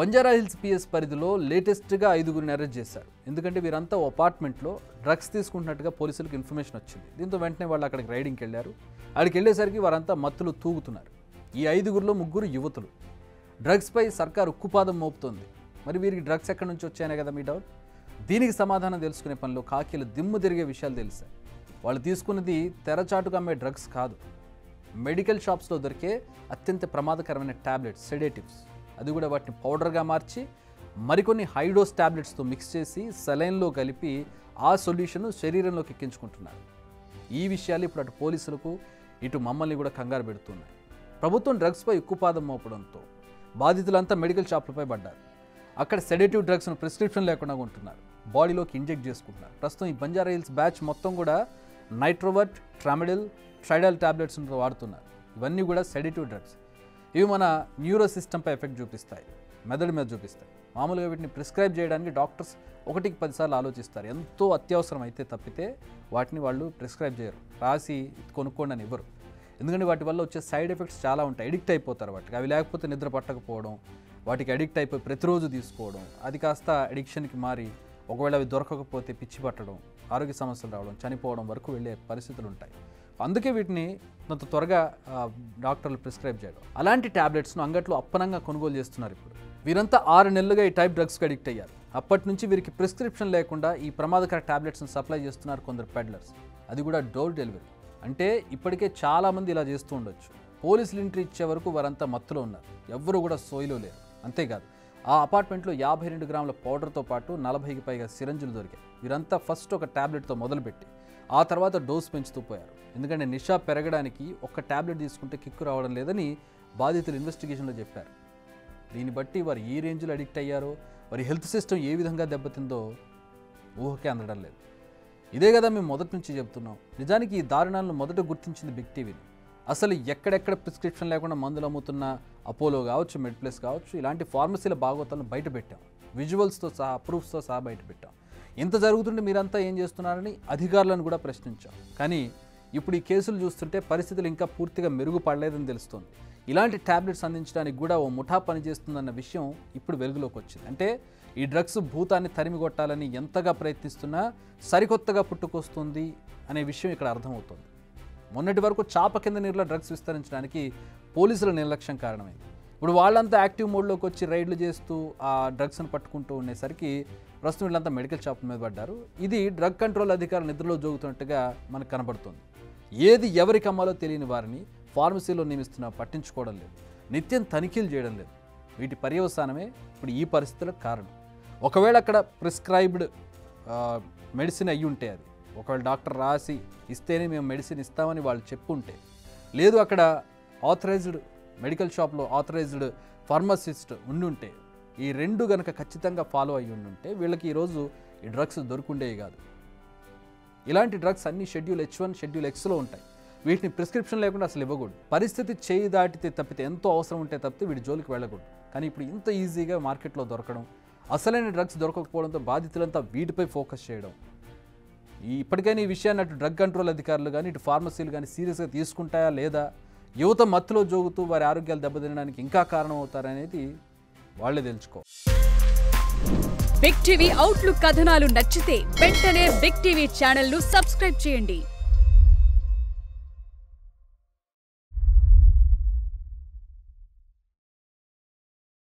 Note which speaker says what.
Speaker 1: Banjara Hills PS పరిధిలో లేటెస్ట్గా 5గురిని arrest చేశారు. ఎందుకంటే వీరంతా అపార్ట్మెంట్లో డ్రగ్స్ తీసుకుంటున్నట్టుగా పోలీసులకు ఇన్ఫర్మేషన్ వచ్చింది. దీంతో వెంటనే వాళ్ళు అక్కడికి రైడింగ్కి వెళ్ళారు. అక్కడికి వెళ్ళేసరికి వారంతా మత్తులు తూగుతున్నారు. ఈ 5గురిలో 3 యువతులు. డ్రగ్స్పై సర్కారు ఉక్కుపాదం మోపుతోంది. మరి వీరికి డ్రగ్స్ ఎక్కడి నుంచి వచ్చాయనే కదా మీ డౌట్. దీనికి సమాధానం తెలుసుకునే పనిలో కాకీలు దిమ్ము తిరిగే విషయాలు తెలిసాయి. వాళ్ళు తీసుకున్నది తెరచాటుగా అమ్మే డ్రగ్స్ కాదు, మెడికల్ షాప్స్లో దొరికే అత్యంత ప్రమాదకరమైన టాబ్లెట్స్, సెడేటివ్స్. అది కూడా వాటిని పౌడర్గా మార్చి మరికొన్ని హైడోస్ టాబ్లెట్స్తో మిక్స్ చేసి సెలైన్లో కలిపి ఆ సొల్యూషన్ శరీరంలోకి ఎక్కించుకుంటున్నారు. ఈ విషయాలు ఇప్పుడు అటు పోలీసులకు ఇటు మమ్మల్ని కూడా కంగారు పెడుతున్నాయి. ప్రభుత్వం డ్రగ్స్పై ఉక్కుపాదం మోపడంతో బాధితులంతా మెడికల్ షాపులపై పడ్డారు. అక్కడ సెడేటివ్ డ్రగ్స్ను ప్రిస్క్రిప్షన్ లేకుండా ఉంటున్నారు, బాడీలోకి ఇంజెక్ట్ చేసుకుంటున్నారు. ప్రస్తుతం ఈ బంజారాహిల్స్ బ్యాచ్ మొత్తం కూడా నైట్రోవర్ట్, ట్రామిడిల్, ట్రైడాల్ టాబ్లెట్స్ వాడుతున్నారు. ఇవన్నీ కూడా సెడేటివ్ డ్రగ్స్. ఇవి మన న్యూరో సిస్టంపై ఎఫెక్ట్ చూపిస్తాయి, మెదడు మీద చూపిస్తాయి. మామూలుగా వీటిని ప్రిస్క్రైబ్ చేయడానికి డాక్టర్స్ 1కి 10 సార్లు ఆలోచిస్తారు. ఎంతో అత్యవసరం అయితే తప్పితే వాటిని వాళ్ళు ప్రిస్క్రైబ్ చేయరు, రాసి కొనుక్కోండి అని ఇవ్వరు. ఎందుకంటే వాటి వల్ల వచ్చే సైడ్ ఎఫెక్ట్స్ చాలా ఉంటాయి. అడిక్ట్ అయిపోతారు వాటికి. అవి లేకపోతే నిద్ర పట్టకపోవడం, వాటికి అడిక్ట్ అయిపోయి ప్రతిరోజు తీసుకోవడం, అది కాస్త అడిక్షన్కి మారి ఒకవేళ అవి దొరకకపోతే పిచ్చి పట్టడం, ఆరోగ్య సమస్యలు రావడం, చనిపోవడం వరకు వెళ్ళే పరిస్థితులు ఉంటాయి. అందుకే వీటిని కొంత త్వరగా డాక్టర్లు ప్రిస్క్రైబ్ చేయడం. అలాంటి ట్యాబ్లెట్స్ను అంగట్లో అప్పనంగా కొనుగోలు చేస్తున్నారు. ఇప్పుడు వీరంతా 6 నెలలుగా ఈ టైప్ డ్రగ్స్కి అడిక్ట్ అయ్యారు. అప్పటి నుంచి వీరికి ప్రిస్క్రిప్షన్ లేకుండా ఈ ప్రమాదకర ట్యాబ్లెట్స్ని సప్లై చేస్తున్నారు కొందరు పెడ్లర్స్. అది కూడా డోర్ డెలివరీ. అంటే ఇప్పటికే చాలామంది ఇలా చేస్తూ ఉండొచ్చు. పోలీసులు ఎంట్రీ ఇచ్చే వరకు వారంతా మత్తులో ఉన్నారు, ఎవ్వరూ కూడా సోయిలో లేరు. అంతేకాదు, ఆ అపార్ట్మెంట్లో 52 గ్రాముల పౌడర్తో పాటు 40కి పైగా సిరంజులు దొరికాయి. వీరంతా ఫస్ట్ ఒక ట్యాబ్లెట్తో మొదలుపెట్టి ఆ తర్వాత డోస్ పెంచుతూ పోయారు. ఎందుకంటే నిషా పెరగడానికి ఒక్క ట్యాబ్లెట్ తీసుకుంటే కిక్కు రావడం లేదని బాధితులు ఇన్వెస్టిగేషన్లో చెప్పారు. దీన్ని బట్టి వారు ఏ రేంజ్లో అడిక్ట్ అయ్యారో, వారి హెల్త్ సిస్టమ్ ఏ విధంగా దెబ్బతిందో ఊహకే అందడం లేదు. ఇదే కదా మేము మొదటి నుంచి చెప్తున్నాం. నిజానికి ఈ దారుణాలను మొదట గుర్తించింది బిగ్ టీవీని. అసలు ఎక్కడెక్కడ ప్రిస్క్రిప్షన్ లేకుండా మందులు అమ్ముతున్న అపోలో కావచ్చు, మెడ్ప్లస్ కావచ్చు, ఇలాంటి ఫార్మసీల భాగవతాలను బయట పెట్టాం. విజువల్స్తో సహా, ప్రూఫ్స్తో సహా బయట పెట్టాం. ఇంత జరుగుతుంటే మీరంతా ఏం చేస్తున్నారని అధికారులను కూడా ప్రశ్నించాం. కానీ ఇప్పుడు ఈ కేసులు చూస్తుంటే పరిస్థితులు ఇంకా పూర్తిగా మెరుగుపడలేదని తెలుస్తోంది. ఇలాంటి ట్యాబ్లెట్స్ అందించడానికి కూడా ఓ ముఠా పనిచేస్తుందన్న విషయం ఇప్పుడు వెలుగులోకి వచ్చింది. అంటే ఈ డ్రగ్స్ భూతాన్ని తరిమి కొట్టాలని ఎంతగా ప్రయత్నిస్తున్నా సరికొత్తగా పుట్టుకొస్తుంది అనే విషయం ఇక్కడ అర్థమవుతుంది. మొన్నటి వరకు చాప కింద నీరులో డ్రగ్స్ విస్తరించడానికి పోలీసుల నిర్లక్ష్యం కారణమైంది. ఇప్పుడు వాళ్ళంతా యాక్టివ్ మోడ్లోకి వచ్చి రైడ్లు చేస్తూ ఆ డ్రగ్స్ని పట్టుకుంటూ ఉండేసరికి ప్రస్తుతం వీళ్ళంతా మెడికల్ షాప్ మీద పడ్డారు. ఇది డ్రగ్ కంట్రోల్ అధికారులు నిద్రలో జోగుతున్నట్టుగా మనకు కనబడుతుంది. ఏది ఎవరికి అమ్మాలో తెలియని వారిని ఫార్మసీలో నియమిస్తున్నా పట్టించుకోవడం లేదు, నిత్యం తనిఖీలు చేయడం లేదు. వీటి పర్యవసానమే ఇప్పుడు ఈ పరిస్థితులకు కారణం. ఒకవేళ అక్కడ ప్రిస్క్రైబ్డ్ మెడిసిన్ అయ్యి ఉంటే, అది ఒకవేళ డాక్టర్ రాసి ఇస్తేనే మేము మెడిసిన్ ఇస్తామని వాళ్ళు చెప్పుంటే, లేదు అక్కడ ఆథరైజ్డ్ మెడికల్ షాప్లో ఆథరైజ్డ్ ఫార్మసిస్ట్ ఉండుంటే, ఈ 2 గనక ఖచ్చితంగా ఫాలో అయ్యి ఉండుంటే వీళ్ళకి ఈరోజు ఈ డ్రగ్స్ దొరుకుండేవి కాదు. ఇలాంటి డ్రగ్స్ అన్ని షెడ్యూల్ H1, షెడ్యూల్ Xలో ఉంటాయి. వీటిని ప్రిస్క్రిప్షన్ లేకుండా అసలు ఇవ్వకూడదు. పరిస్థితి చేయి దాటితే తప్పితే, ఎంతో అవసరం ఉంటే తప్పితే వీటి జోలికి వెళ్ళకూడదు. కానీ ఇప్పుడు ఇంత ఈజీగా మార్కెట్లో దొరకడం, అసలైన డ్రగ్స్ దొరకకపోవడంతో బాధితులంతా వీటిపై ఫోకస్ చేయడం. ఇప్పటికైనా ఈ విషయాన్ని అటు డ్రగ్ కంట్రోల్ అధికారులు కానీ ఇటు ఫార్మసీలు కానీ సీరియస్గా తీసుకుంటాయా లేదా, యువత మత్తులో జోగుతూ వారి ఆరోగ్యాలు దెబ్బతినడానికి ఇంకా కారణం అవుతారనేది వాళ్ళే తెలుసుకో.
Speaker 2: బిగ్ టీవీ అవుట్లుక్ కథనాలు నచ్చితే వెంటనే బిగ్ టీవీ ఛానల్ ను సబ్స్క్రైబ్ చేయండి.